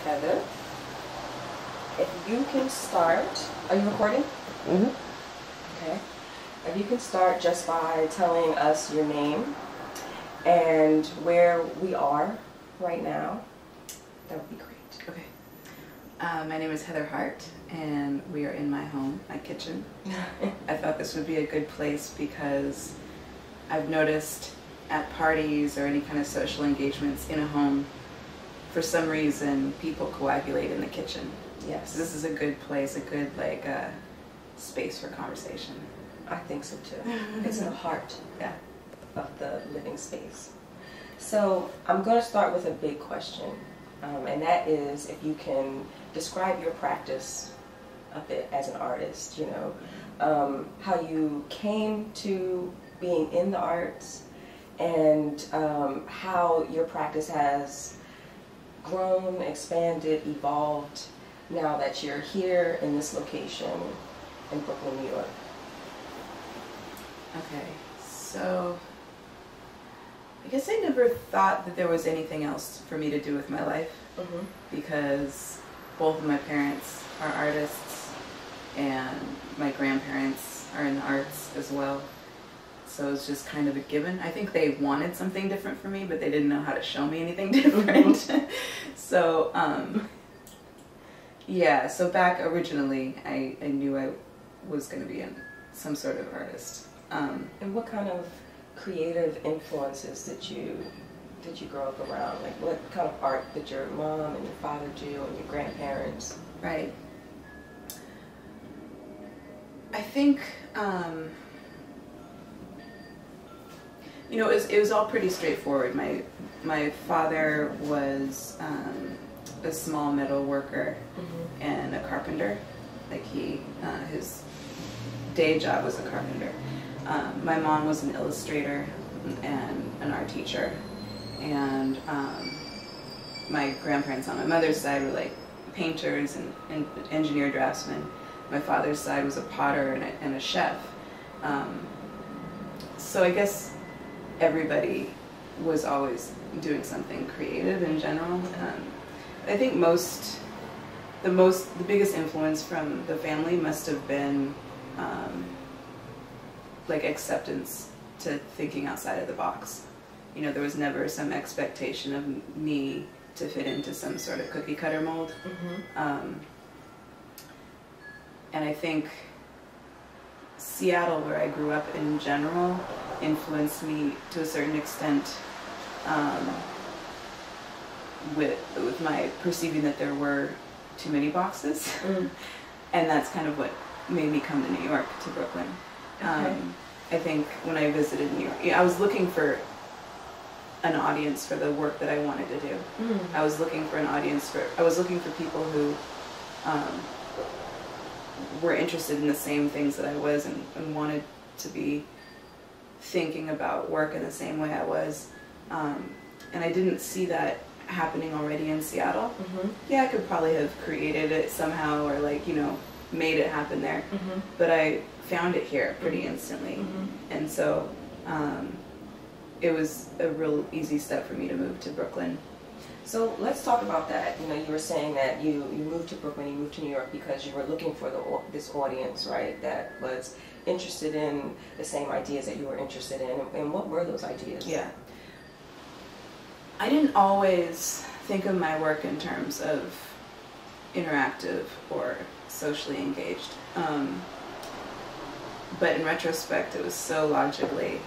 Heather. If you can start, are you recording? Mm-hmm. Okay. If you can start just by telling us your name and where we are right now, that would be great. Okay. My name is Heather Hart, and we are in my home, my kitchen. I thought this would be a good place because I've noticed at parties or any kind of social engagements in a home, for some reason, people coagulate in the kitchen. Yes. So this is a good place, a good space for conversation. I think so too. It's the heart Yeah. of the living space. So I'm going to start with a big question, and that is if you can describe your practice a bit as an artist, you know, how you came to being in the arts and how your practice has grown, expanded, evolved now that you're here in this location in Brooklyn, New York. Okay, so I guess I never thought that there was anything else for me to do with my life because both of my parents are artists and my grandparents are in the arts as well. So it was just kind of a given. I think they wanted something different for me, but they didn't know how to show me anything different. So, yeah, so back originally, I knew I was going to be some sort of artist. And what kind of creative influences did you grow up around? Like what kind of art did your mom and your father do and your grandparents? Right. I think, you know, it was all pretty straightforward. My father was a small metal worker and a carpenter. Like his day job was a carpenter. My mom was an illustrator and an art teacher, and my grandparents on my mother's side were like painters and engineer draftsmen. My father's side was a potter and a chef. So I guess everybody was always doing something creative in general. I think the biggest influence from the family must have been like acceptance to thinking outside of the box. You know, there was never some expectation of me to fit into some sort of cookie cutter mold. And I think Seattle, where I grew up in general, influenced me to a certain extent with my perceiving that there were too many boxes. And that's kind of what made me come to New York, to Brooklyn. Okay. I think when I visited New York, I was looking for an audience for the work that I wanted to do. I was looking for people who were interested in the same things that I was and wanted to be thinking about work in the same way I was. And I didn't see that happening already in Seattle. Yeah, I could probably have created it somehow or made it happen there. But I found it here pretty instantly. And so it was a real easy step for me to move to Brooklyn. So let's talk about that. You know, you were saying that you moved to Brooklyn, you moved to New York because you were looking for this audience, right, that was interested in the same ideas that you were interested in. And what were those ideas? Yeah. I didn't always think of my work in terms of interactive or socially engaged. But in retrospect, it was so logically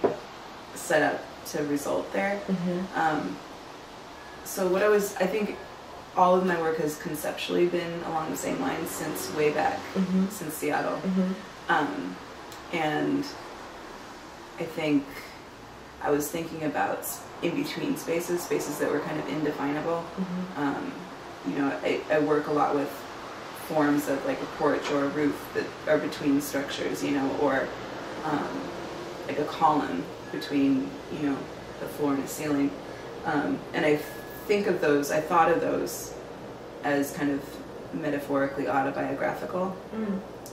set up to result there. So I think all of my work has conceptually been along the same lines since way back, since Seattle. And I think I was thinking about in-between spaces that were kind of indefinable. You know, I work a lot with forms of like a porch or a roof that are between structures, you know, or like a column between, you know, the floor and the ceiling. And I thought of those as kind of metaphorically autobiographical.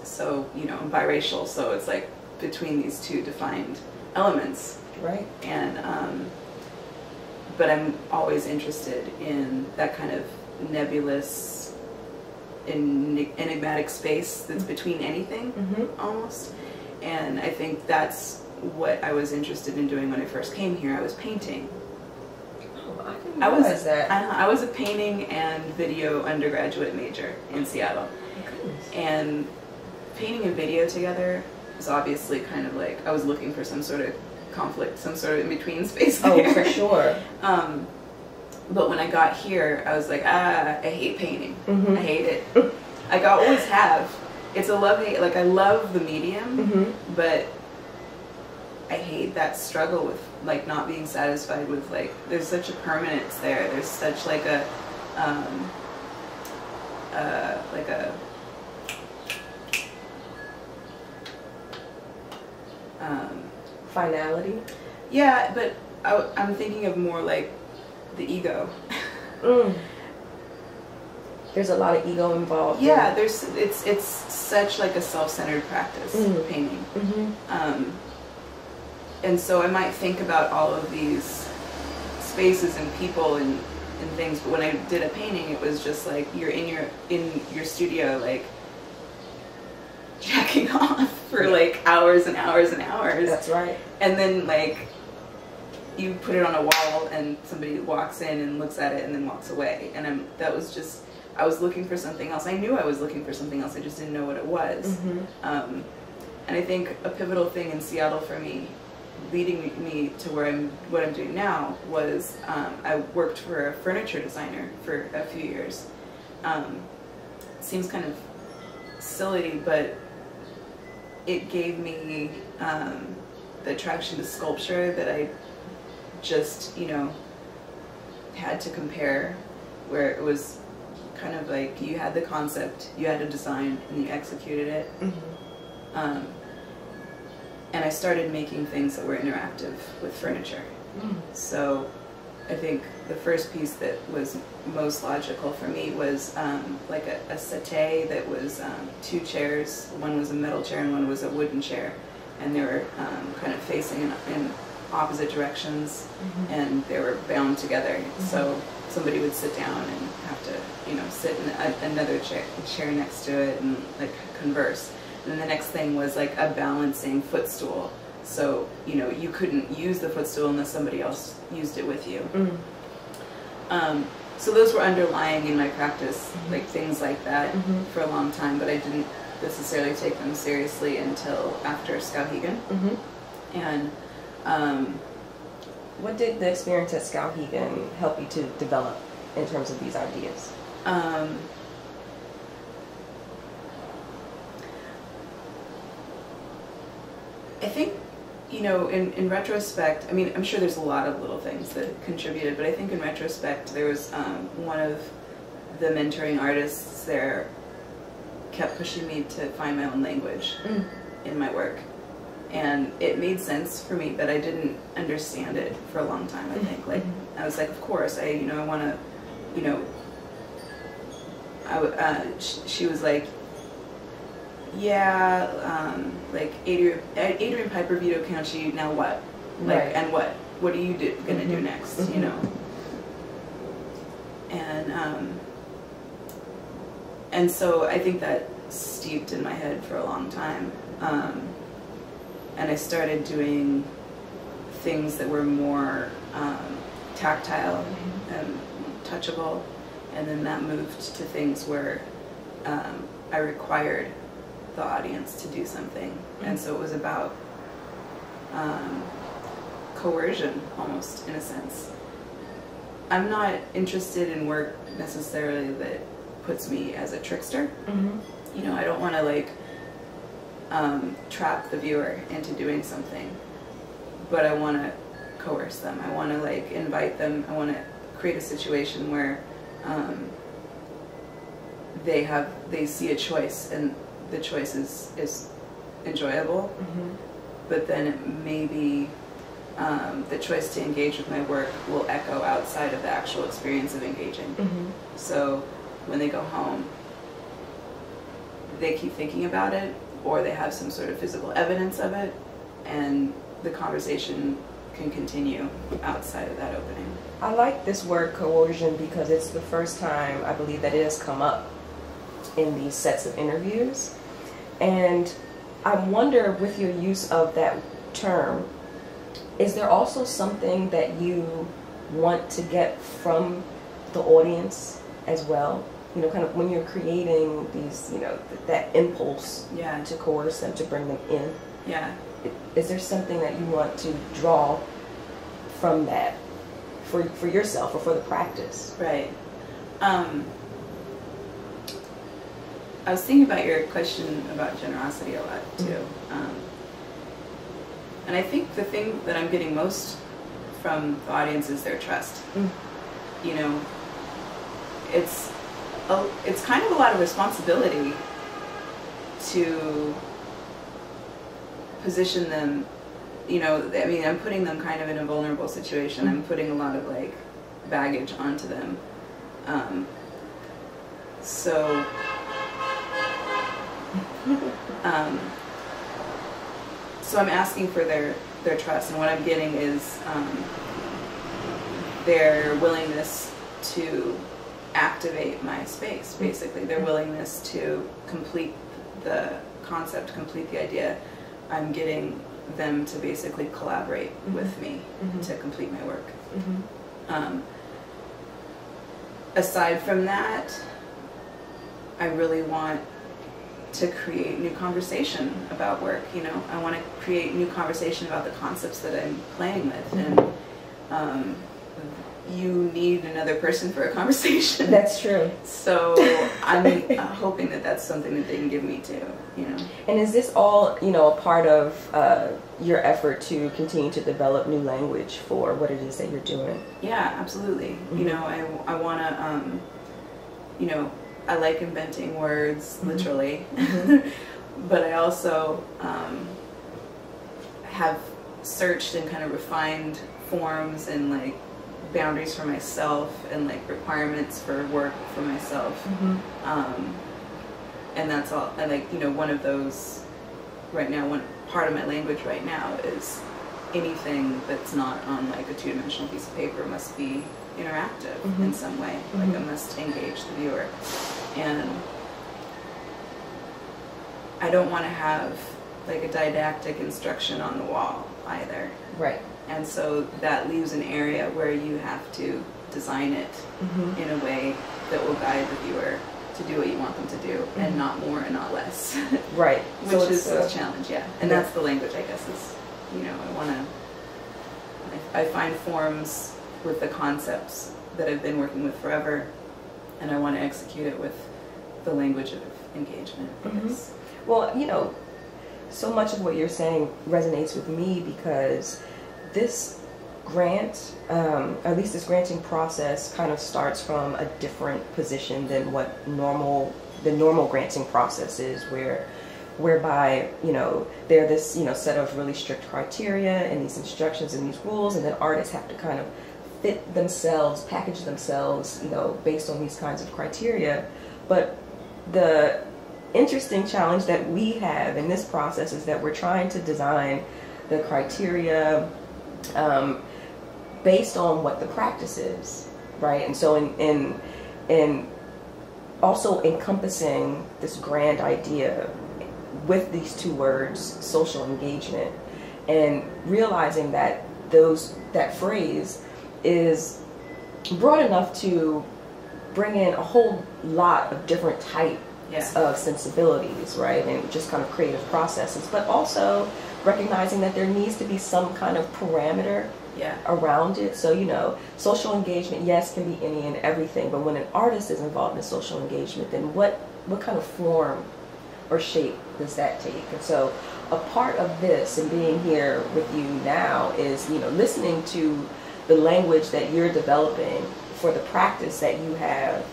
So, you know, biracial, so it's like between these two defined elements. Right. And, but I'm always interested in that kind of nebulous, enigmatic space that's between anything, almost. And I think that's what I was interested in doing when I first came here. I was painting. Oh, I didn't realize that. I was a painting and video undergraduate major in Seattle. Oh, goodness. And painting and video together is obviously kind of like, I was looking for some sort of conflict, some sort of in-between space there. Oh, for sure. But when I got here, I was like, I hate painting. I hate it. Like, I always have. It's a love-hate. Like, I love the medium, but I hate that struggle with, like, not being satisfied with, like, there's such a permanence there. There's such, like, a, finality? Yeah, but I'm thinking of more, like, the ego. There's a lot of ego involved. Yeah, it's such like a self-centered practice, painting. And so I might think about all of these spaces and people and things, but when I did a painting, it was just like you're in your studio, like jacking off for like hours and hours and hours. That's right. And then like you put it on a wall and somebody walks in and looks at it and then walks away. And I was looking for something else. I knew I was looking for something else. I just didn't know what it was. And I think a pivotal thing in Seattle for me, leading me to what I'm doing now, was I worked for a furniture designer for a few years. Seems kind of silly, but it gave me the attraction to sculpture that I just, you know, had to compare, where it was kind of like you had the concept, you had a design, and you executed it. And I started making things that were interactive with furniture. So I think the first piece that was most logical for me was like a settee that was 2 chairs. One was a metal chair and one was a wooden chair. And they were kind of facing in opposite directions, and they were bound together. So somebody would sit down and have to, you know, sit in another chair next to it and like converse. And then the next thing was like a balancing footstool. So, you know, you couldn't use the footstool unless somebody else used it with you. So those were underlying in my practice, like things like that for a long time, but I didn't necessarily take them seriously until after Skowhegan. And what did the experience at Skowhegan help you to develop in terms of these ideas? I think, you know, in retrospect, I mean, I'm sure there's a lot of little things that contributed, but I think in retrospect, there was one of the mentoring artists there kept pushing me to find my own language in my work. And it made sense for me, but I didn't understand it for a long time, I think. Like, I was like, of course, I want to, you know, she was like, yeah, like Adrian Piper vetoed County, now what? Like, Right. And what? What are you gonna do next? You know? And so I think that steeped in my head for a long time. And I started doing things that were more tactile and touchable, and then that moved to things where I required the audience to do something, and so it was about coercion, almost, in a sense. I'm not interested in work necessarily that puts me as a trickster. You know, I don't want to like trap the viewer into doing something, but I want to coerce them. I want to like invite them. I want to create a situation where they see a choice, and the choice is enjoyable, but then maybe the choice to engage with my work will echo outside of the actual experience of engaging. So when they go home, they keep thinking about it, or they have some sort of physical evidence of it, and the conversation can continue outside of that opening. I like this word coercion because it's the first time I believe that it has come up in these sets of interviews. And I wonder, with your use of that term, is there also something that you want to get from the audience as well? You know, kind of when you're creating these, you know, that impulse to coerce them, to bring them in. Yeah. Is there something that you want to draw from that for yourself or for the practice? Right. I was thinking about your question about generosity a lot too. And I think the thing that I'm getting most from the audience is their trust. You know, it's kind of a lot of responsibility to position them, you know, I mean, I'm putting them kind of in a vulnerable situation. I'm putting a lot of like baggage onto them. So I'm asking for their trust, and what I'm getting is their willingness to activate my space, basically. Their willingness to complete the concept, complete the idea. I'm getting them to basically collaborate with me to complete my work. Aside from that, I really want to create new conversation about work. You know, I want to create new conversation about the concepts that I'm playing with, and you need another person for a conversation. That's true. So I'm hoping that that's something that they can give me too. You know. And is this all, you know, a part of your effort to continue to develop new language for what it is that you're doing? Yeah, absolutely. You know, I want to, you know, I like inventing words, literally, but I also have searched and kind of refined forms and like boundaries for myself and like requirements for work for myself. And that's all. I like, you know, one of those right now, one part of my language right now is anything that's not on like a two-dimensional piece of paper must be interactive in some way. Like it must engage the viewer. And I don't want to have like a didactic instruction on the wall either. Right. And so that leaves an area where you have to design it in a way that will guide the viewer to do what you want them to do, and not more and not less. Right. Which so is a challenge, yeah. And that's the language, I guess, is, you know, I find forms with the concepts that I've been working with forever, and I want to execute it with the language of engagement, I guess. Well, you know, so much of what you're saying resonates with me because this grant, at least this granting process, kind of starts from a different position than what the normal granting process is, whereby, you know, there are this, you know, set of really strict criteria and these instructions and these rules, and then artists have to kind of fit themselves, package themselves, you know, based on these kinds of criteria. But the interesting challenge that we have in this process is that we're trying to design the criteria based on what the practice is, right? And so in also encompassing this grand idea with these two words, social engagement, and realizing that that phrase is broad enough to bring in a whole lot of different types of sensibilities, right? And just kind of creative processes, but also recognizing that there needs to be some kind of parameter around it. So, you know, social engagement, yes, can be any and everything, but when an artist is involved in social engagement, then what kind of form or shape does that take? And so a part of this and being here with you now is, you know, listening to the language that you're developing for the practice that you have,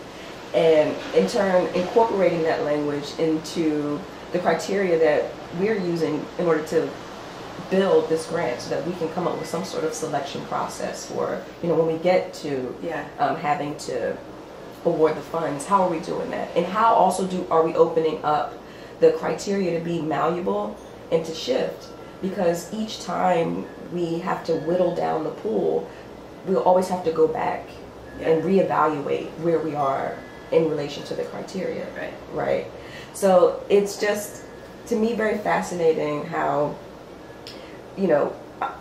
and in turn incorporating that language into the criteria that we're using in order to build this grant, so that we can come up with some sort of selection process for, you know, when we get to having to award the funds, how are we doing that? And how also are we opening up the criteria to be malleable and to shift? Because each time we have to whittle down the pool, we'll always have to go back and reevaluate where we are in relation to the criteria. Right. So it's just, to me, very fascinating how, you know,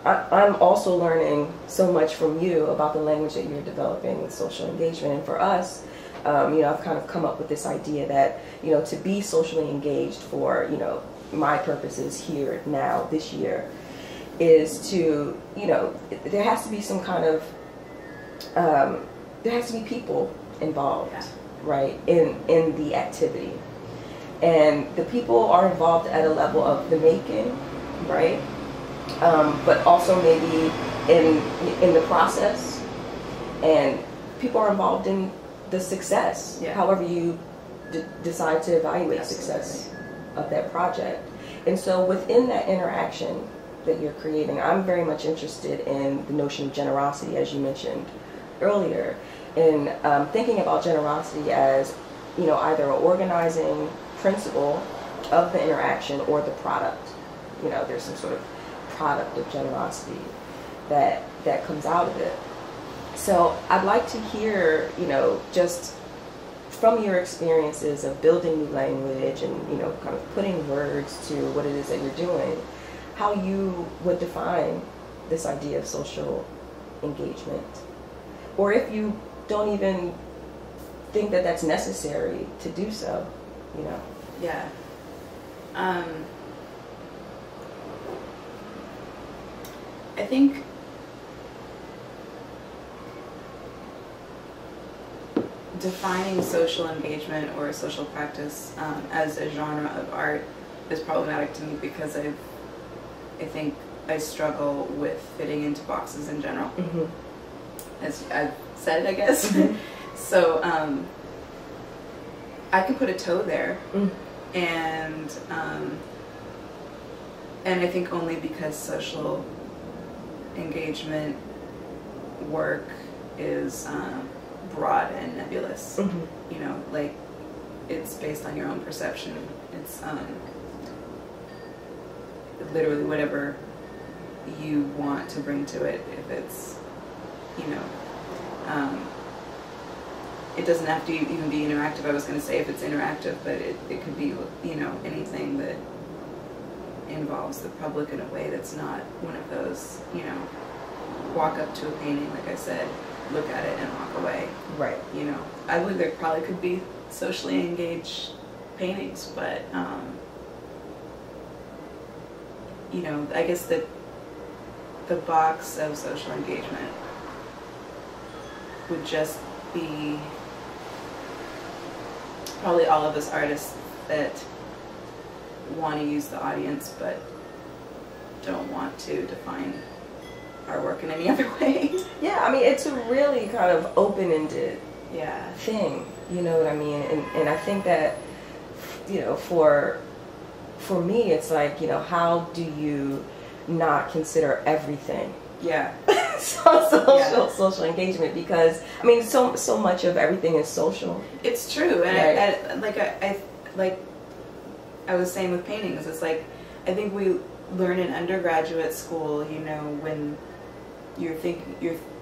I'm also learning so much from you about the language that you're developing with social engagement. And for us, you know, I've kind of come up with this idea that, you know, to be socially engaged for, you know, my purposes here, now, this year, is to, you know, there has to be some kind of, there has to be people involved, right, in the activity. And the people are involved at a level of the making, right? But also maybe in the process, and people are involved in the success, however you decide to evaluate success of that project. And so within that interaction that you're creating, I'm very much interested in the notion of generosity, as you mentioned earlier, and thinking about generosity as, you know, either an organizing principle of the interaction or the product. You know, there's some sort of product of generosity that comes out of it. So I'd like to hear, you know, just from your experiences of building new language and, you know, kind of putting words to what it is that you're doing, how you would define this idea of social engagement. Or if you don't even think that that's necessary to do so, you know. Yeah. I think defining social engagement or a social practice as a genre of art is problematic to me because I think I struggle with fitting into boxes in general. As I've said, I guess. So I could put a toe there, and I think only because social engagement work is broad and nebulous. You know, like, it's based on your own perception. It's literally whatever you want to bring to it. If it's, you know, it doesn't have to even be interactive. I was going to say if it's interactive, but it could be, you know, anything that involves the public in a way that's not one of those, you know, walk up to a painting, like I said, look at it and walk away. Right. You know, I believe there probably could be socially engaged paintings, but, you know, I guess that the box of social engagement would just be probably all of us artists that want to use the audience but don't want to define our work in any other way. Yeah, I mean, it's a really kind of open-ended thing, you know what I mean? And I think that, you know, for me, it's like, you know, how do you not consider everything social engagement? Because I mean, so much of everything is social. It's true, and right? like I was saying with paintings, it's like I think we learn in undergraduate school, you know, when you're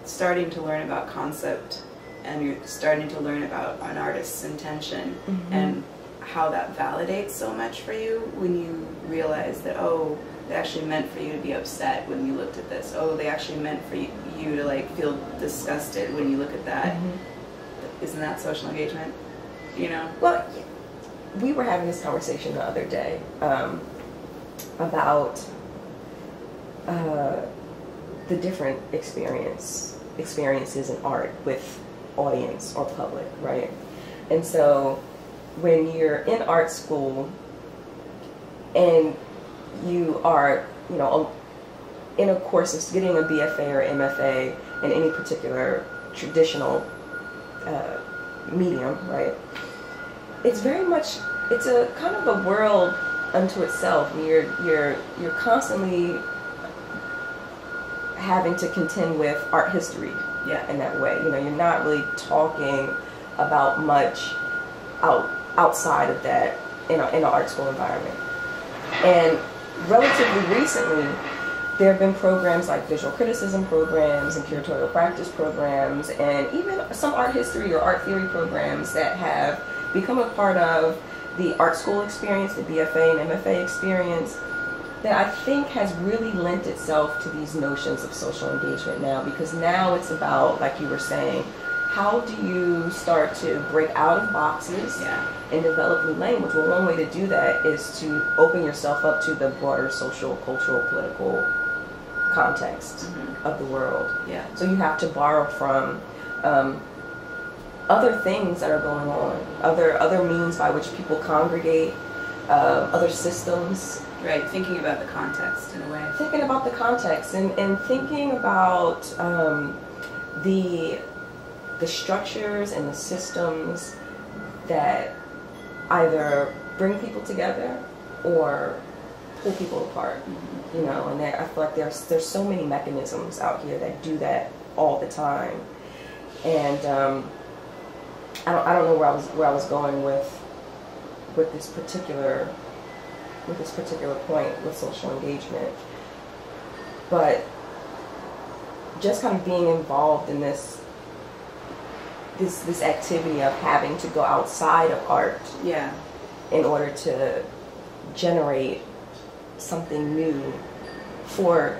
starting to learn about concept and you're starting to learn about an artist's intention and how that validates so much for you when you realize that, oh, they actually meant for you to be upset when you looked at this. Oh, they actually meant for you to like feel disgusted when you look at that. Isn't that social engagement? You know? Well, we were having this conversation the other day about the different experiences in art with audience or public, right? And so when you're in art school and you are, you know, in a course of getting a BFA or MFA in any particular traditional medium, right? It's very much, it's a kind of a world unto itself. You're constantly having to contend with art history in that way. You know, you're not really talking about much outside of that in an art school environment. And relatively recently, there have been programs like visual criticism programs and curatorial practice programs, and even some art history or art theory programs that have become a part of the art school experience, the BFA and MFA experience, that I think has really lent itself to these notions of social engagement now, because now it's about, like you were saying, how do you start to break out of boxes and develop new language? Well, one way to do that is to open yourself up to the broader social, cultural, political context of the world. Yeah. So you have to borrow from other things that are going on, other means by which people congregate, other systems. Right, thinking about the context in a way. Thinking about the context and thinking about the structures and the systems that either bring people together or pull people apart. You know, and I feel like there's so many mechanisms out here that do that all the time. And I don't know where I was going with this particular point with social engagement, but just kind of being involved in this activity of having to go outside of art in order to generate something new for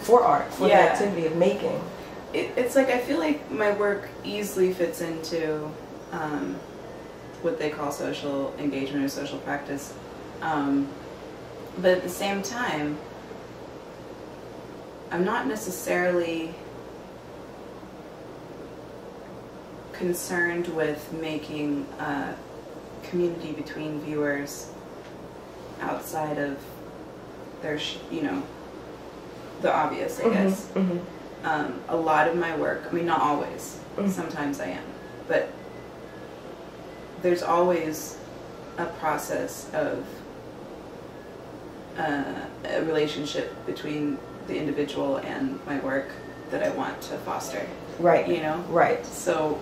art, for the activity of making. It's like I feel like my work easily fits into what they call social engagement or social practice, but at the same time I'm not necessarily concerned with making a community between viewers outside of their, the obvious, I guess. A lot of my work, I mean, not always, sometimes I am, but there's always a process of a relationship between the individual and my work that I want to foster. Right. You know? Right. So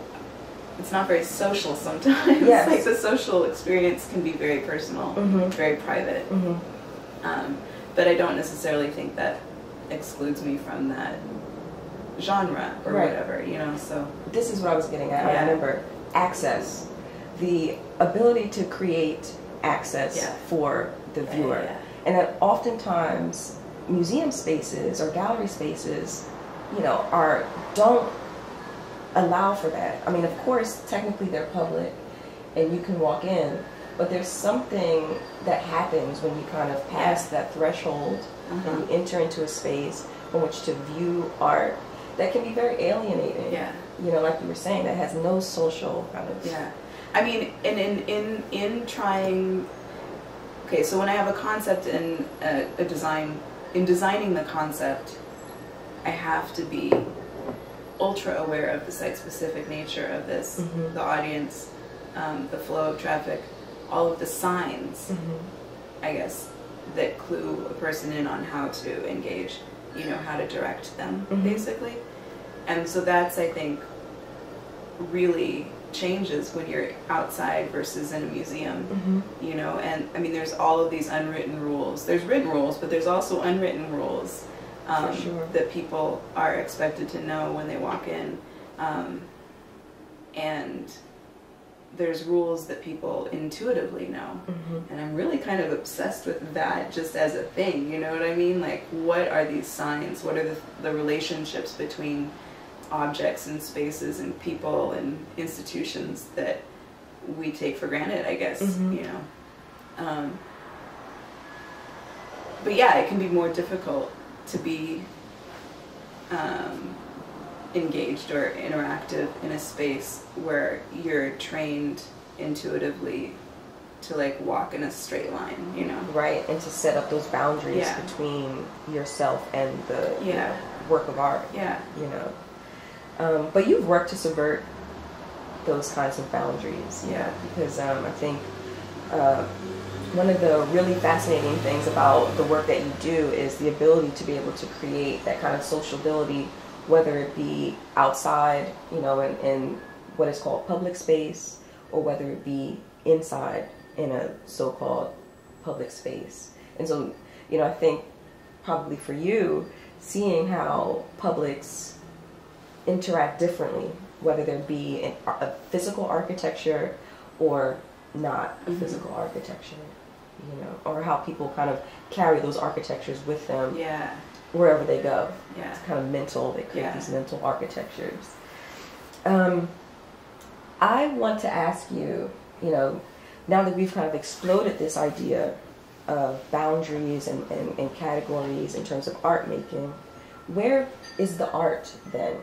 it's not very social sometimes. Yes. Like the social experience can be very personal, very private. But I don't necessarily think that excludes me from that genre or whatever, so. This is what I was getting at. I remember access. The ability to create access for the viewer. And that oftentimes museum spaces or gallery spaces, don't allow for that. I mean, of course, technically they're public and you can walk in, but there's something that happens when you kind of pass that threshold and you enter into a space from which to view art that can be very alienating. Yeah. Like you were saying, that has no social kind of... Yeah. I mean, and in trying... Okay, so when I have a concept in a design, in designing the concept, I have to be ultra aware of the site-specific nature of this, the audience, the flow of traffic, all of the signs, I guess, that clue a person in on how to engage, how to direct them, basically. And so that's, I think, really changes when you're outside versus in a museum, and I mean, there's all of these unwritten rules. There's written rules, but there's also unwritten rules that people are expected to know when they walk in, and there's rules that people intuitively know, and I'm really kind of obsessed with that just as a thing, you know what I mean? Like, what are these signs? What are the relationships between objects and spaces and people and institutions that we take for granted, I guess, but yeah, it can be more difficult to be engaged or interactive in a space where you're trained intuitively to like walk in a straight line, Right, and to set up those boundaries between yourself and the work of art. But you've worked to subvert those kinds of boundaries, because I think one of the really fascinating things about the work that you do is the ability to be able to create that kind of sociability, whether it be outside, in what is called public space, or whether it be inside in a so-called public space. And so, I think probably for you, seeing how publics interact differently, whether there be a physical architecture or not a physical architecture, you know, or how people kind of carry those architectures with them wherever they go. It's kind of mental. They create these mental architectures. I want to ask you, you know, now that we've kind of exploded this idea of boundaries and categories in terms of art making, where is the art then?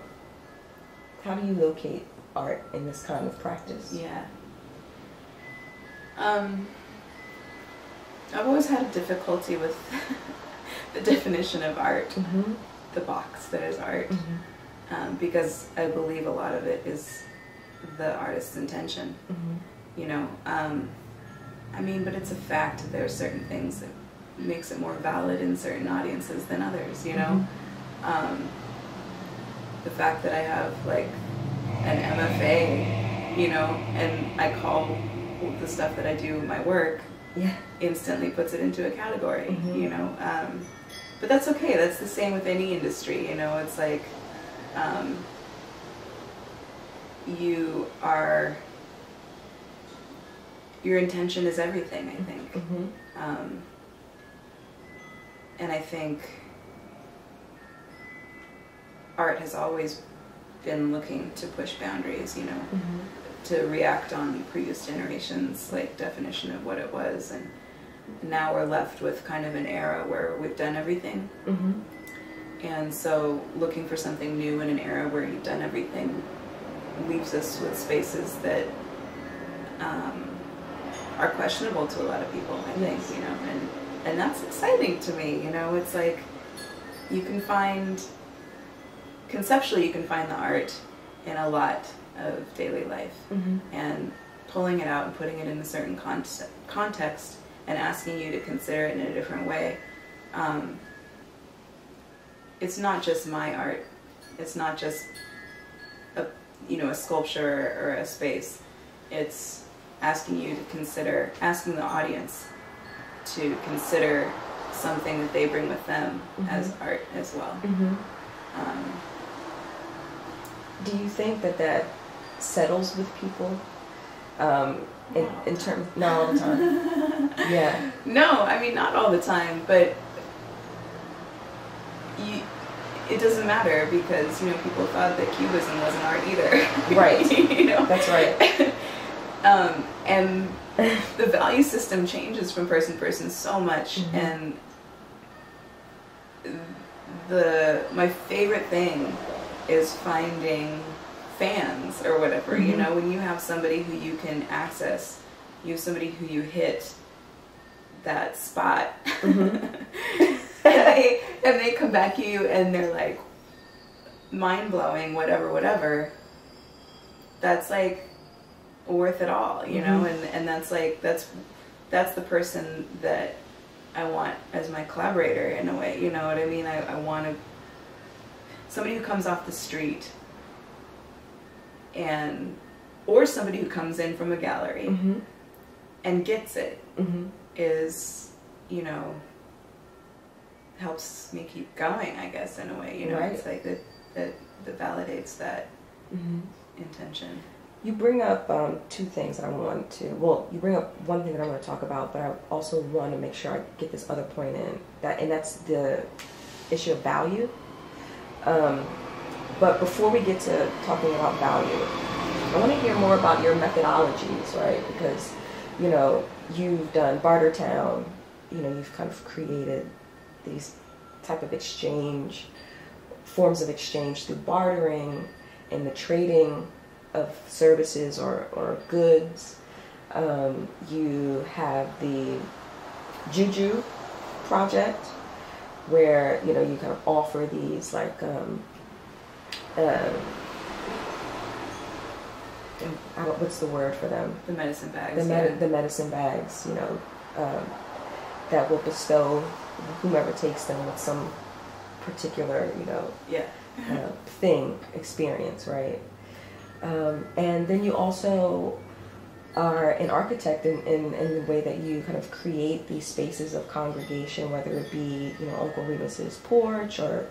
How do you locate art in this kind of practice? I've always had a difficulty with the definition of art, the box that is art, because I believe a lot of it is the artist's intention, you know. I mean, but it's a fact that there are certain things that makes it more valid in certain audiences than others, you know. The fact that I have like an MFA, you know, and I call the stuff that I do my work, instantly puts it into a category, you know. But that's okay. That's the same with any industry, you know. It's like your intention is everything, I think. And I think art has always been looking to push boundaries, you know, to react on previous generations' like definition of what it was, and now we're left with kind of an era where we've done everything. And so looking for something new in an era where you've done everything leaves us with spaces that are questionable to a lot of people, I think, you know, and that's exciting to me, you know. It's like you can find, conceptually you can find the art in a lot of daily life, and pulling it out and putting it in a certain context and asking you to consider it in a different way. It's not just my art. It's not just a, you know, a sculpture or a space. It's asking you to consider, asking the audience to consider something that they bring with them as art as well. Do you think that settles with people? In terms, not all the time. No, I mean, not all the time, but it doesn't matter, because, you know, people thought that Cubism wasn't art either. Right. You know? That's right. And the value system changes from person to person so much, and my favorite thing is finding fans or whatever, you know, when you have somebody who you can access, you have somebody who you hit that spot, and they come back to you and they're like mind-blowing, whatever, that's like worth it all, you know. And that's like, that's the person that I want as my collaborator in a way, you know what I mean? I want somebody who comes off the street, or somebody who comes in from a gallery and gets it, is, you know, helps me keep going, I guess, in a way, you know. It's like that validates that intention. You bring up two things that I want to, well, you bring up one thing that I want to talk about, but I also want to make sure I get this other point in, and that's the issue of value. But before we get to talking about value, I want to hear more about your methodologies, right? Because, you know, you've done Bartertown, you know, you've kind of created these type of forms of exchange through bartering and the trading of services or goods. You have the Juju project, where, you know, you kind of offer these like what's the word for them? The medicine bags. The medicine bags, you know, that will bestow whomever takes them with some particular, you know, experience, right? And then you also are an architect in the way that you kind of create these spaces of congregation, whether it be, you know, Uncle Remus's porch or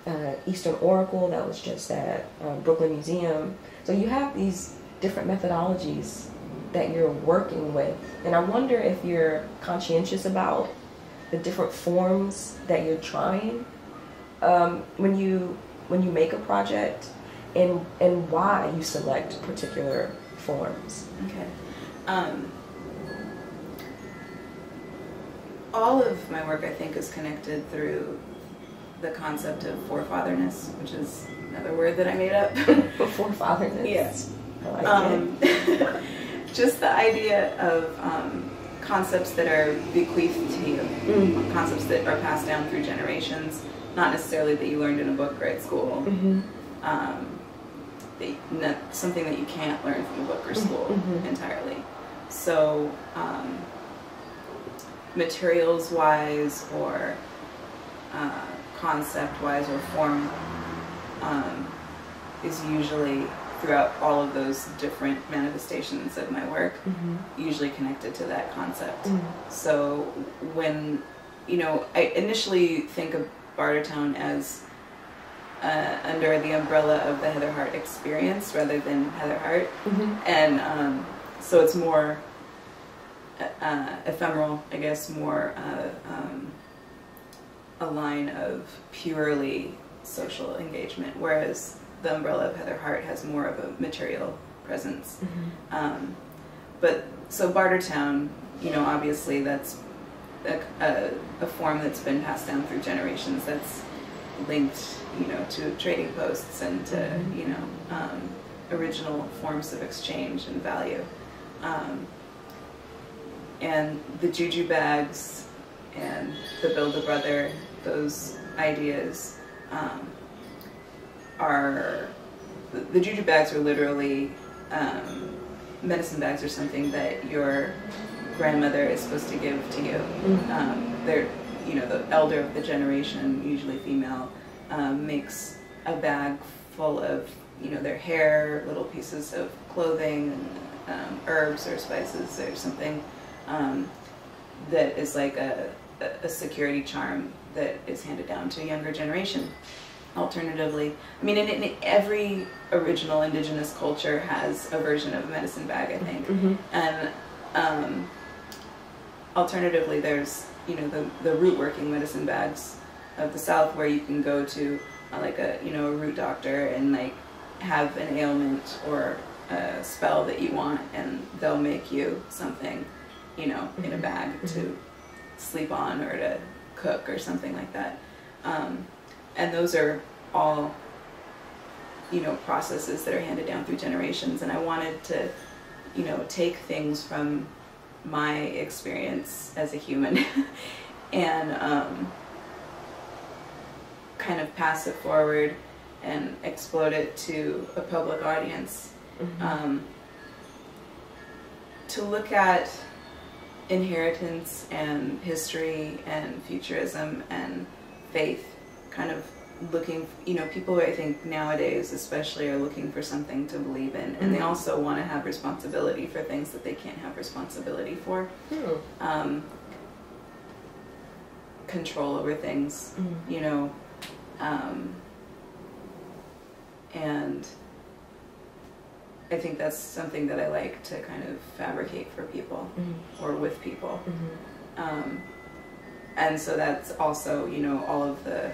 the Eastern Oracle that was just at Brooklyn Museum. So you have these different methodologies that you're working with, and I wonder if you're conscientious about the different forms that you're trying when you make a project, and why you select particular forms. Okay. All of my work, I think, is connected through the concept of forefatherness, which is another word that I made up. Forefatherness. Yes. I like it. Just the idea of concepts that are bequeathed to you, concepts that are passed down through generations, not necessarily that you learned in a book or at school. Something that you can't learn from a book or school entirely. So materials-wise or concept-wise or form is usually throughout all of those different manifestations of my work, usually connected to that concept. So when, you know, I initially think of Bartertown as under the umbrella of the Heather Hart experience rather than Heather Hart. And so it's more ephemeral, I guess, more a line of purely social engagement, whereas the umbrella of Heather Hart has more of a material presence. But so Bartertown, you know, obviously that's a form that's been passed down through generations, that's linked, you know, to trading posts and to, you know, original forms of exchange and value. And the juju bags and the Build-A-Brother, those ideas are, the juju bags are literally medicine bags, or something that your grandmother is supposed to give to you. They're, you know, the elder of the generation, usually female, makes a bag full of, you know, their hair, little pieces of clothing, and herbs or spices or something that is like a security charm that is handed down to a younger generation. Alternatively, I mean, in every original indigenous culture has a version of a medicine bag, I think. And alternatively, there's, you know, the root working medicine bags of the South, where you can go to like a, you know, a root doctor and like have an ailment or a spell that you want, and they'll make you something, you know, in a bag to sleep on or to cook or something like that. And those are all, you know, processes that are handed down through generations. And I wanted to, you know, take things from my experience as a human and kind of pass it forward and explode it to a public audience. To look at inheritance and history and futurism and faith, kind of looking, you know, people, I think nowadays especially, are looking for something to believe in, and they also want to have responsibility for things that they can't have responsibility for. Control over things, you know, and I think that's something that I like to kind of fabricate for people or with people. And so that's also, you know, all of the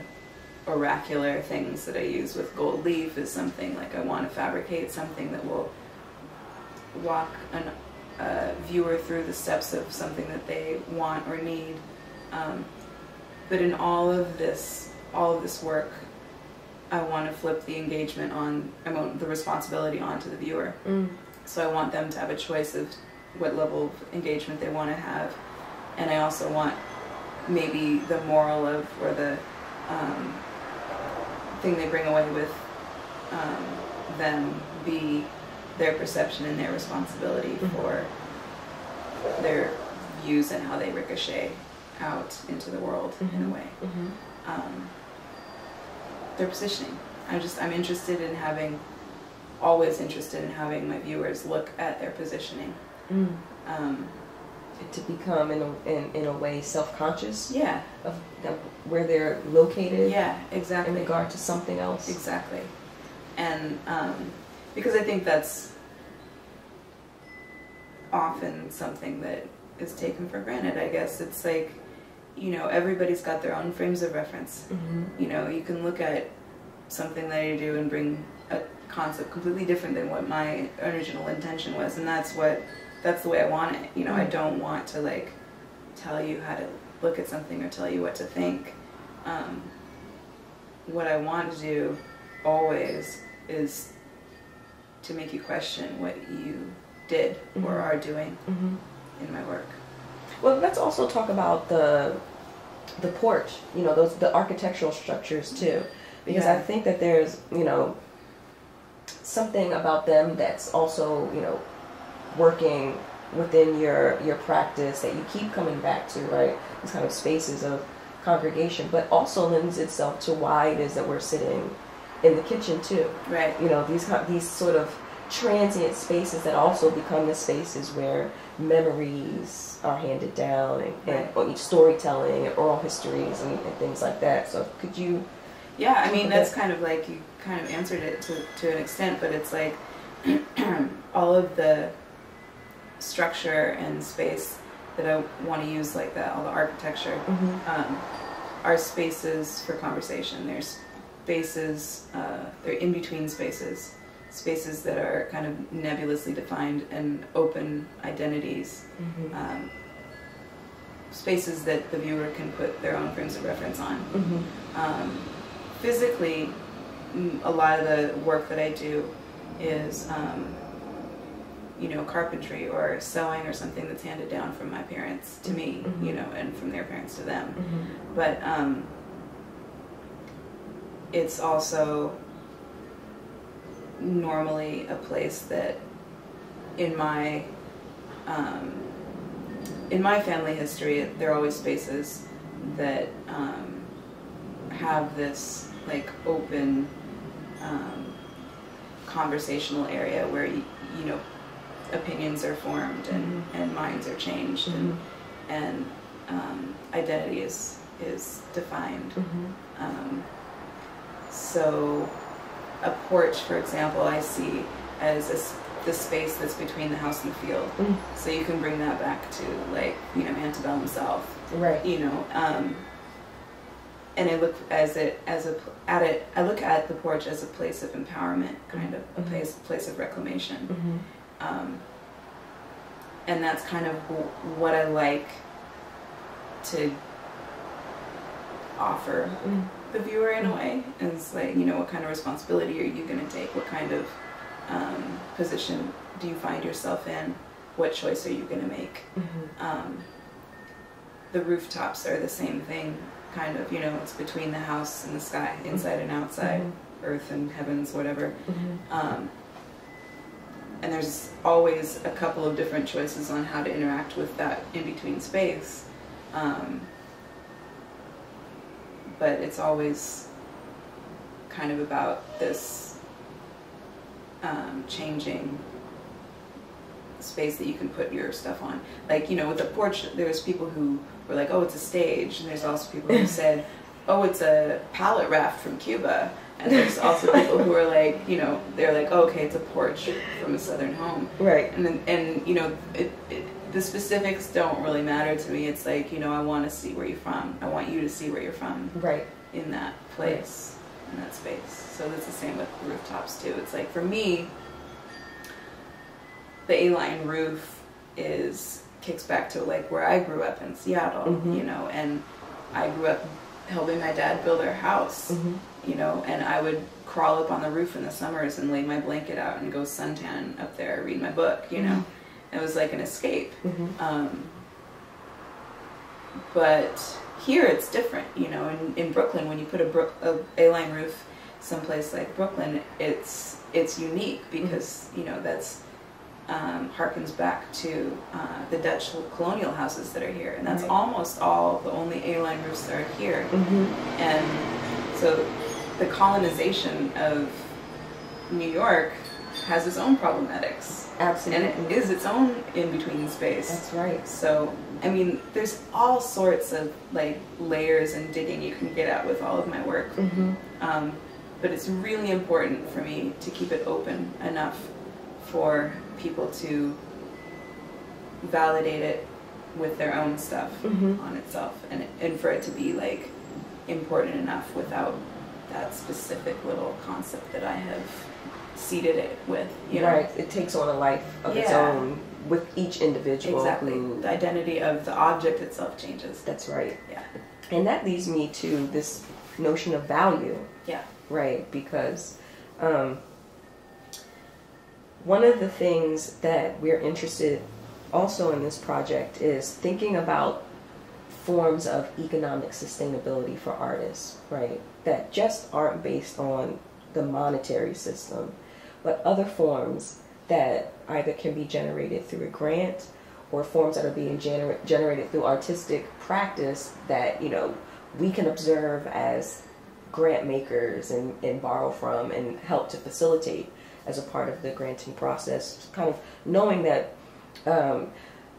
oracular things that I use with gold leaf is something like I want to fabricate something that will walk a viewer through the steps of something that they want or need. But in all of this work, I want to flip the engagement on, I want the responsibility onto the viewer. So I want them to have a choice of what level of engagement they want to have. And I also want maybe the moral of, or the thing they bring away with them be their perception and their responsibility for their views and how they ricochet out into the world in a way. Their positioning. I'm interested in having always interested in having my viewers look at their positioning. To become in a way self-conscious. Yeah. Of where they're located. Yeah, exactly. In regard to something else. Exactly. And because I think that's often something that is taken for granted, I guess. It's like, you know, everybody's got their own frames of reference. You know, you can look at something that I do and bring a concept completely different than what my original intention was, and that's the way I want it. You know, I don't want to like tell you how to look at something or tell you what to think. What I want to do always is to make you question what you did or are doing in my work. Well, let's also talk about the porch, you know, the architectural structures too, because I think that there's, you know, something about them that's also, you know, working within your practice that you keep coming back to, right? These kind of spaces of congregation, but also lends itself to why it is that we're sitting in the kitchen too. Right. You know, these sort of transient spaces that also become the spaces where memories are handed down and storytelling and oral histories and things like that. So could you... Yeah, I mean, that's kind of like, you kind of answered it to an extent, but it's like all of the structure and space that I want to use like that, all the architecture, are spaces for conversation. There's spaces, they're in-between spaces that are kind of nebulously defined and open identities, spaces that the viewer can put their own frames of reference on. Physically, a lot of the work that I do is you know, carpentry or sewing or something that's handed down from my parents to me, you know, and from their parents to them. But it's also normally a place that in my family history, there are always spaces that have this like open conversational area where you know, opinions are formed and minds are changed and identity is defined. So a porch, for example, I see as the space that's between the house and the field. So you can bring that back to like, you know, Antebellum South, right? You know, and I look I look at the porch as a place of empowerment, kind of a place of reclamation. And that's kind of what I like to offer the viewer in a way. And it's like, you know, what kind of responsibility are you going to take? What kind of position do you find yourself in? What choice are you going to make? The rooftops are the same thing, kind of, you know, it's between the house and the sky, inside and outside, earth and heavens, whatever. And there's always a couple of different choices on how to interact with that in-between space. But it's always kind of about this changing space that you can put your stuff on. Like, you know, with the porch, there's people who were like, oh, it's a stage. And there's also people who said, oh, it's a pallet raft from Cuba. And there's also people who are like, you know, they're like, oh, okay, it's a porch from a southern home. Right. And you know, the specifics don't really matter to me. It's like, you know, I want to see where you're from. I want you to see where you're from. Right. In that place, in that space. So that's the same with rooftops too. It's like, for me, the A-line roof kicks back to like where I grew up in Seattle, you know, and I grew up helping my dad build our house, you know, and I would crawl up on the roof in the summers and lay my blanket out and go suntan up there, read my book, you know. It was like an escape. But here it's different, you know. In Brooklyn, when you put a A-line roof someplace like Brooklyn, it's unique because, you know, that's harkens back to the Dutch colonial houses that are here, and that's almost all the only A-line roofs that are here. And so the colonization of New York has its own problematics. Absolutely. And it is its own in-between space. That's right. So, I mean, there's all sorts of like layers and digging you can get at with all of my work. But it's really important for me to keep it open enough for people to validate it with their own stuff on itself, and for it to be like important enough without that specific little concept that I have seeded it with, you know? Right, it takes on a life of its own with each individual. Exactly. The identity of the object itself changes. That's right. Yeah. And that leads me to this notion of value. Yeah. Right, because one of the things that we're interested also in this project is thinking about forms of economic sustainability for artists, right? That just aren't based on the monetary system, but other forms that either can be generated through a grant or forms that are being generated through artistic practice that, you know, we can observe as grant makers and borrow from and help to facilitate as a part of the granting process, kind of knowing that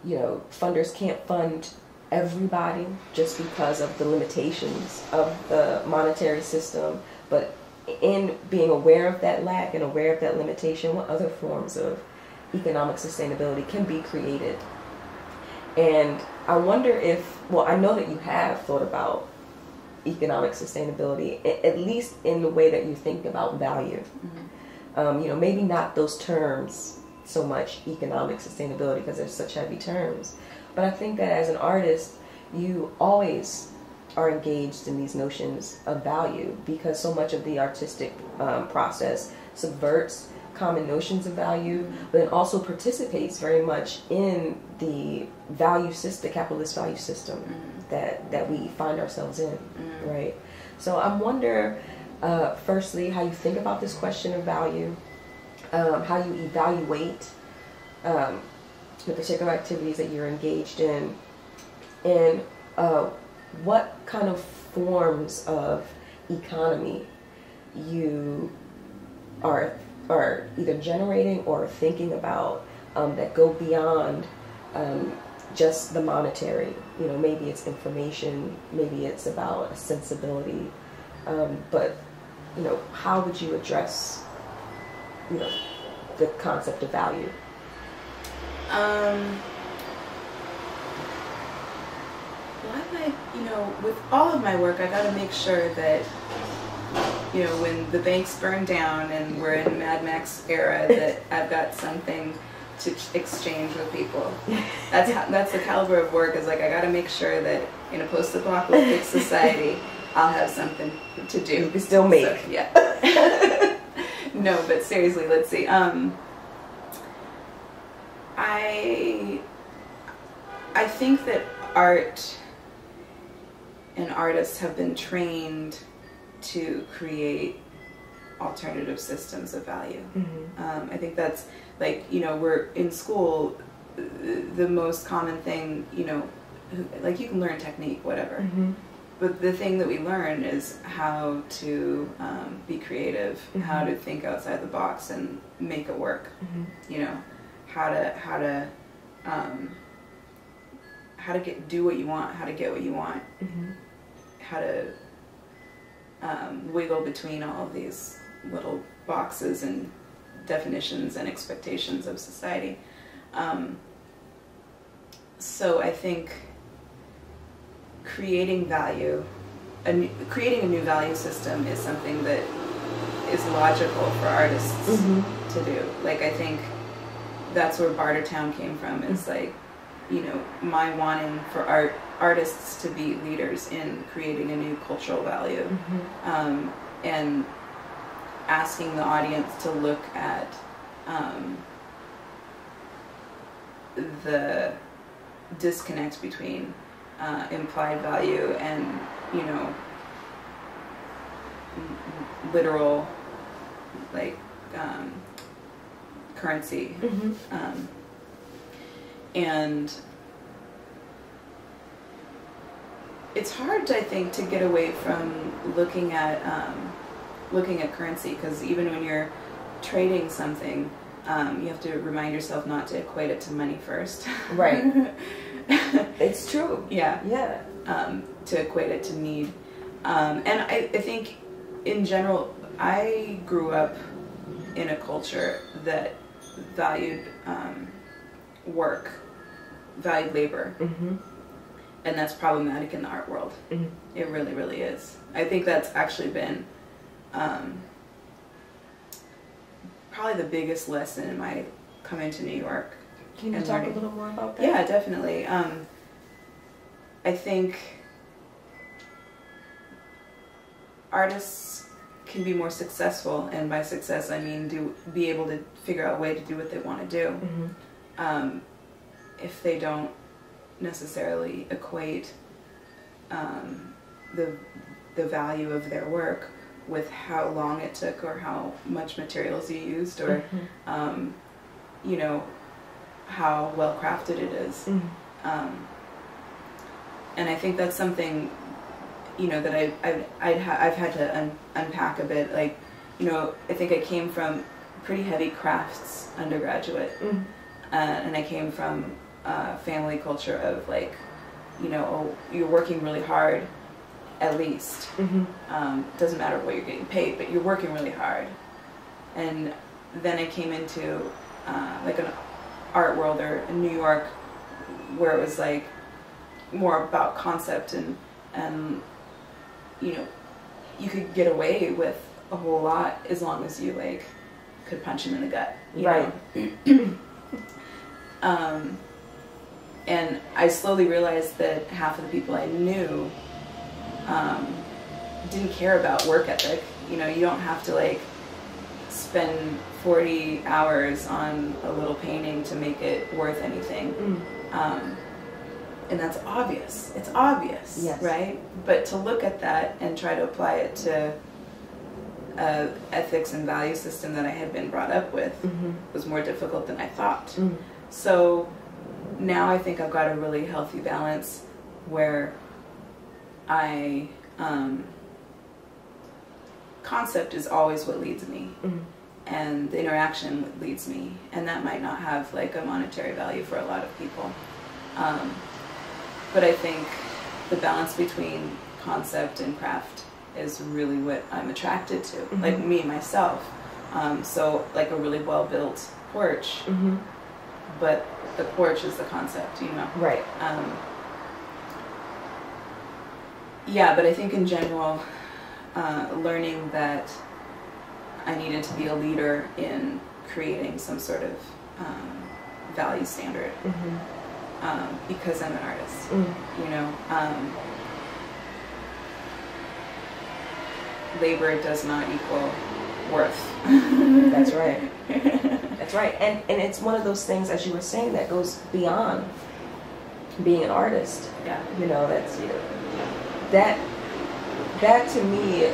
you know, funders can't fund everybody just because of the limitations of the monetary system, but in being aware of that lack and aware of that limitation, what other forms of economic sustainability can be created. And I wonder if, well, I know that you have thought about economic sustainability, at least in the way that you think about value. You know, maybe not those terms so much, economic sustainability, because they're such heavy terms. But I think that as an artist, you always are engaged in these notions of value, because so much of the artistic process subverts common notions of value, but it also participates very much in the value system, the capitalist value system that we find ourselves in, right? So I wonder, firstly, how you think about this question of value, how you evaluate the particular activities that you're engaged in, and what kind of forms of economy you are either generating or thinking about that go beyond just the monetary. You know, maybe it's information, maybe it's about a sensibility, but you know, how would you address, you know, the concept of value? You know, with all of my work, I got to make sure that, you know, when the banks burn down and we're in Mad Max era, that I've got something to exchange with people. That's the caliber of work. Is like, I got to make sure that in a post-apocalyptic society, I'll have something to do. You can still make. So, yeah. No, but seriously, let's see. I think that art and artists have been trained to create alternative systems of value. I think that's, like, you know, we're in school, the most common thing, you know, like, you can learn technique, whatever. But the thing that we learn is how to be creative, how to think outside the box and make it work. You know, how to do what you want, how to get what you want, how to wiggle between all of these little boxes and definitions and expectations of society. So I think creating value, creating a new value system is something that is logical for artists to do. Like, I think that's where Bartertown came from. It's like, you know, my wanting for artists to be leaders in creating a new cultural value, and asking the audience to look at the disconnect between implied value and, you know, literal, like, currency. And it's hard, I think, to get away from looking at currency, because even when you're trading something, you have to remind yourself not to equate it to money first. Right. It's true. Yeah. Yeah. To equate it to need. And I think in general, I grew up in a culture that valued work, valued labor. Mm-hmm. And that's problematic in the art world. Mm-hmm. It really, really is. I think that's actually been probably the biggest lesson in my coming to New York. Can you talk a little more about that? Yeah, definitely. I think artists can be more successful, and by success I mean be able to figure out a way to do what they want to do. Mm-hmm. If they don't necessarily equate the value of their work with how long it took or how much materials you used or mm-hmm. You know, how well crafted it is. Mm-hmm. And I think that's something, you know, that I've had to unpack a bit. Like, you know, I think I came from pretty heavy crafts undergraduate, mm-hmm. And I came from a family culture of like, you know, oh, you're working really hard, at least. Mm-hmm. Doesn't matter what you're getting paid, but you're working really hard. And then I came into like an art world or in New York, where it was like more about concept and you know, you could get away with a whole lot as long as you like could punch him in the gut, right? And I slowly realized that half of the people I knew didn't care about work ethic. You know, you don't have to like spend 40 hours on a little painting to make it worth anything. And that's obvious. It's obvious, yes. Right? But to look at that and try to apply it to ethics and value system that I had been brought up with mm-hmm. was more difficult than I thought. Mm-hmm. So now I think I've got a really healthy balance where I concept is always what leads me. Mm-hmm. And the interaction leads me, and that might not have like a monetary value for a lot of people. But I think the balance between concept and craft is really what I'm attracted to, mm-hmm. like me, myself. So like a really well-built porch, mm-hmm. but the porch is the concept, you know? Right. Yeah, but I think in general, learning that I needed to be a leader in creating some sort of value standard, mm-hmm. Because I'm an artist, you know. Labor does not equal worth. That's right. That's right. And it's one of those things, as you were saying, that goes beyond being an artist. Yeah. You know, that's, you know, that to me,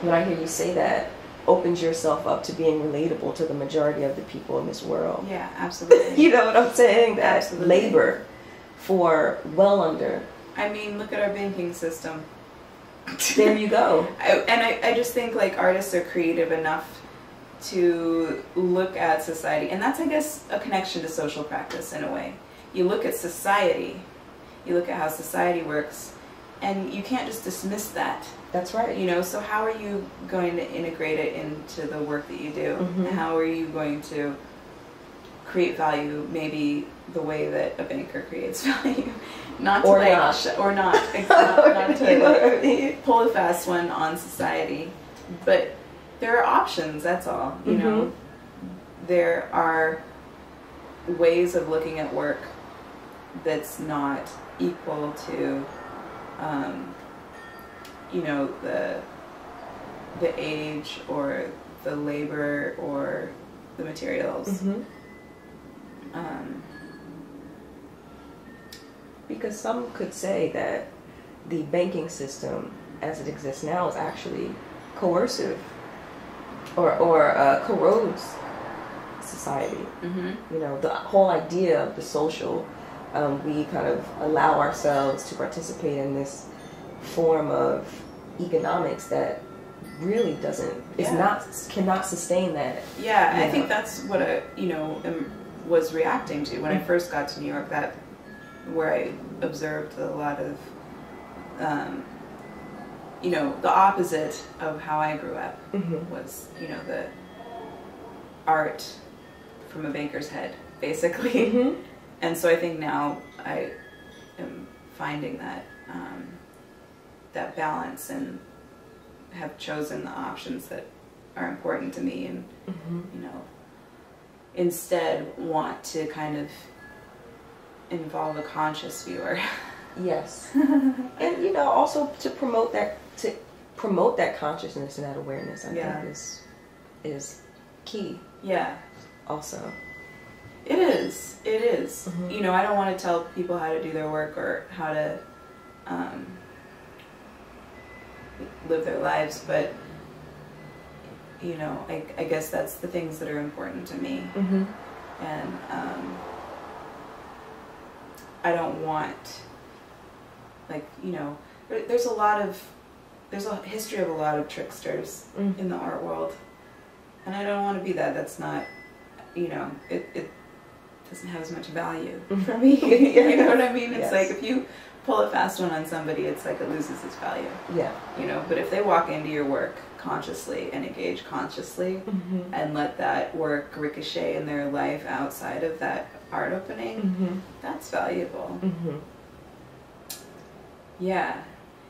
when I hear you say that, opens yourself up to being relatable to the majority of the people in this world. Yeah, absolutely. You know what I'm saying? That absolutely. Labor for well under. I mean, look at our banking system. There you go. I just think like artists are creative enough to look at society, and that's, I guess, a connection to social practice in a way. You look at society, you look at how society works, and you can't just dismiss that. That's right. You know, so how are you going to integrate it into the work that you do? Mm-hmm. And how are you going to create value maybe the way that a banker creates value? Not to or like, not. Or not. Not to like, pull a fast one on society. But there are options, that's all. You mm-hmm. know, there are ways of looking at work that's not equal to you know, the age or the labor or the materials. Mm-hmm. Because some could say that the banking system as it exists now is actually coercive or corrodes society. Mm-hmm. You know, the whole idea of the social, we kind of allow ourselves to participate in this form of economics that really doesn't, cannot sustain that. Yeah, I think that's what I, was reacting to when I first got to New York, that where I observed a lot of, the opposite of how I grew up was, the art from a banker's head, basically. And so I think now I am finding that that balance, and have chosen the options that are important to me, and instead want to kind of involve a conscious viewer. Yes. And also to promote that consciousness and that awareness, I think is key. Yeah. Also. It is. I don't want to tell people how to do their work or how to live their lives, but I guess that's the things that are important to me. And I don't want, there's a history of a lot of tricksters in the art world, and I don't want to be that. That's not, it doesn't have as much value for me. You know what I mean? It's like if you pull a fast one on somebody, it's like it loses its value. Yeah. But if they walk into your work consciously and engage consciously and let that work ricochet in their life outside of that art opening, that's valuable. Yeah.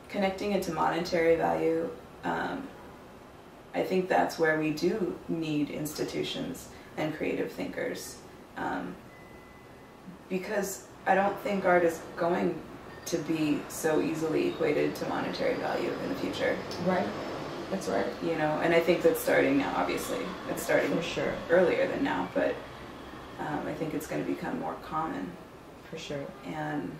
Connecting it to monetary value, I think that's where we do need institutions and creative thinkers. Because I don't think art is going to be so easily equated to monetary value in the future. Right. That's right. And I think that's starting now, obviously. It's starting for sure earlier than now, but I think it's going to become more common. For sure. And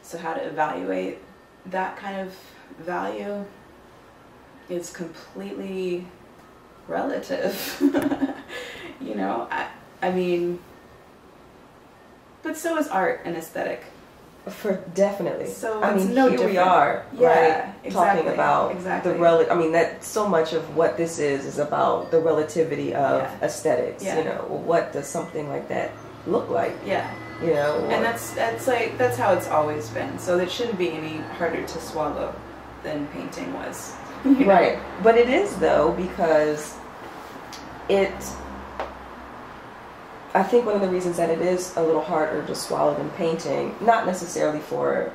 so how to evaluate that kind of value is completely relative. I mean, but so is art and aesthetic. Definitely. So here we are, right? Exactly, talking about the that so much of what this is about the relativity of aesthetics. What does something like that look like? And that's how it's always been. So it shouldn't be any harder to swallow than painting was. Right. But it is, though, because I think one of the reasons that it is a little harder to swallow than painting, not necessarily for,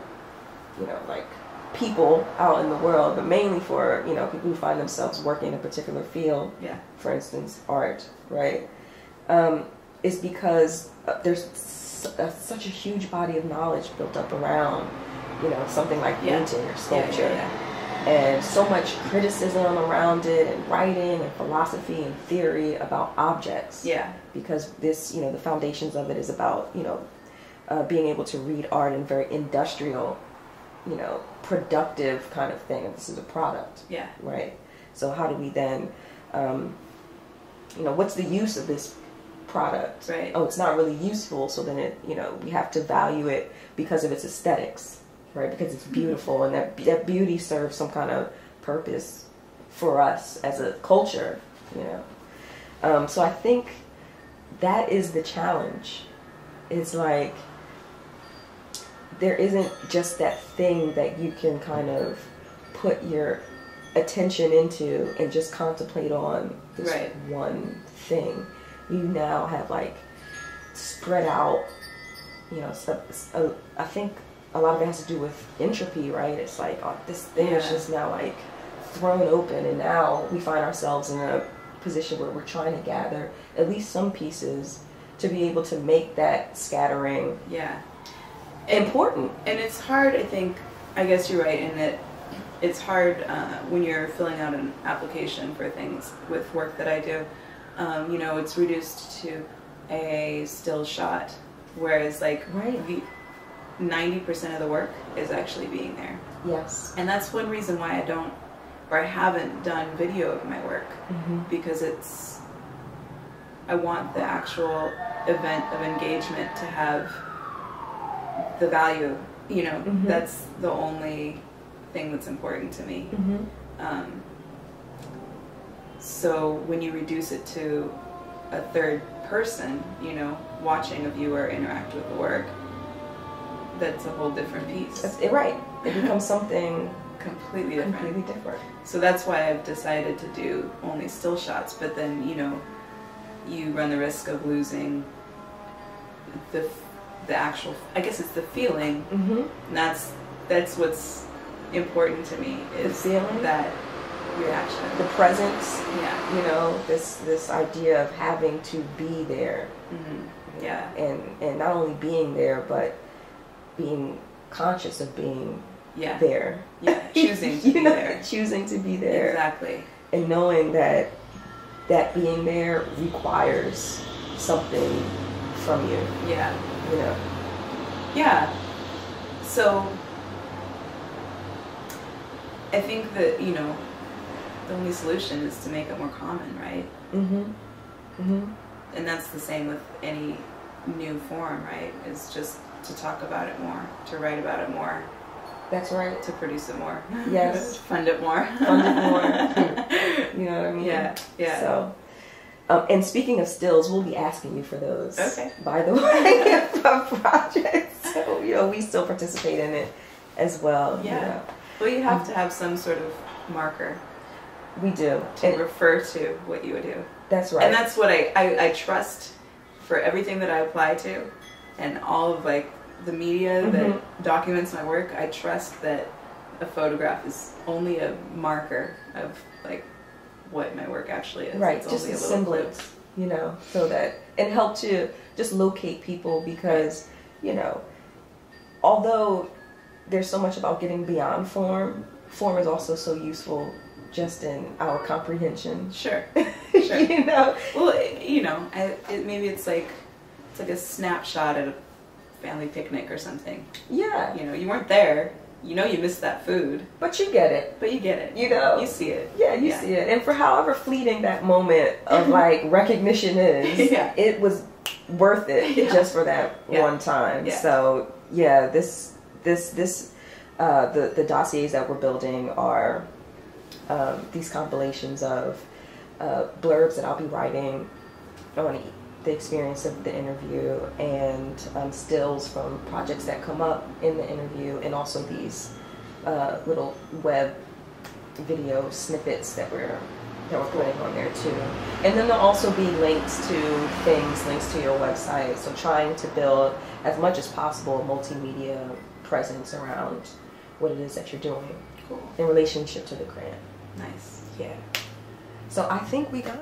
people out in the world, but mainly for, people who find themselves working in a particular field, for instance, art, right, is because there's such a huge body of knowledge built up around, something like painting or sculpture. And so much criticism around it, and writing and philosophy and theory about objects. Because this, the foundations of it is about, being able to read art in a very industrial, productive kind of thing. And this is a product. Right. So how do we then, what's the use of this product? Right. Oh, it's not really useful. So then we have to value it because of its aesthetics. Right, because it's beautiful, and that beauty serves some kind of purpose for us as a culture, So I think that is the challenge. It's like there isn't just that thing that you can kind of put your attention into and just contemplate on this one thing. You now have spread out, I think a lot of it has to do with entropy, right? It's like, this thing is just now thrown open, and now we find ourselves in a position where we're trying to gather at least some pieces to be able to make that scattering important. And it's hard, I guess you're right, in that it's hard when you're filling out an application for things with work that I do. It's reduced to a still shot, whereas the 90% of the work is actually being there. Yes. And that's one reason why I haven't done video of my work, because I want the actual event of engagement to have the value, that's the only thing that's important to me. Mm-hmm. So when you reduce it to a third person, you know, watching a viewer interact with the work, that's a whole different piece. Right. It becomes something completely different. Completely different. So that's why I've decided to do only still shots, but then, you know, you run the risk of losing the actual, I guess it's the feeling. Mm-hmm. And that's what's important to me, is the feeling, that reaction, the presence. Yeah. You know, this idea of having to be there. Mm-hmm. Yeah. And not only being there, but being conscious of being there. Yeah. Choosing to be there. Choosing to be there. Exactly. And knowing that being there requires something from you. Yeah. You know. Yeah. So I think that, you know, the only solution is to make it more common, right? Mm-hmm. Mm-hmm. And that's the same with any new form, right? Is just to talk about it more, to write about it more. That's right. To produce it more. Yes. Fund it more. Fund it more. You know what I mean? Yeah. Yeah. So, and speaking of stills, we'll be asking you for those. Okay. By the way, for projects. So, you know, we still participate in it as well. Yeah. You know. Well, you have to have some sort of marker. We do. To refer to what you would do. That's right. And that's what I trust for everything that I apply to, and all of like the media Mm-hmm. that documents my work. I trust that a photograph is only a marker of like what my work actually is. Right, it's just only a little semblance, clue. you know, so that, and help to just locate people, because, you know, although there's so much about getting beyond form is also so useful just in our comprehension. Sure. Sure. You know? Well, you know, maybe it's like a snapshot at a family picnic or something. Yeah. You know, you weren't there. You know you missed that food. But you get it. But you get it. You know? You see it. Yeah, you see it. And for however fleeting that moment of like recognition is, it was worth it just for that one time. Yeah. So yeah, the dossiers that we're building are these compilations of blurbs that I'll be writing on the experience of the interview, and stills from projects that come up in the interview, and also these little web video snippets that we're putting on there too. And then there'll also be links to things, links to your website. So trying to build as much as possible a multimedia presence around what it is that you're doing. Cool. In relationship to the grant. Nice. Yeah. So I think we got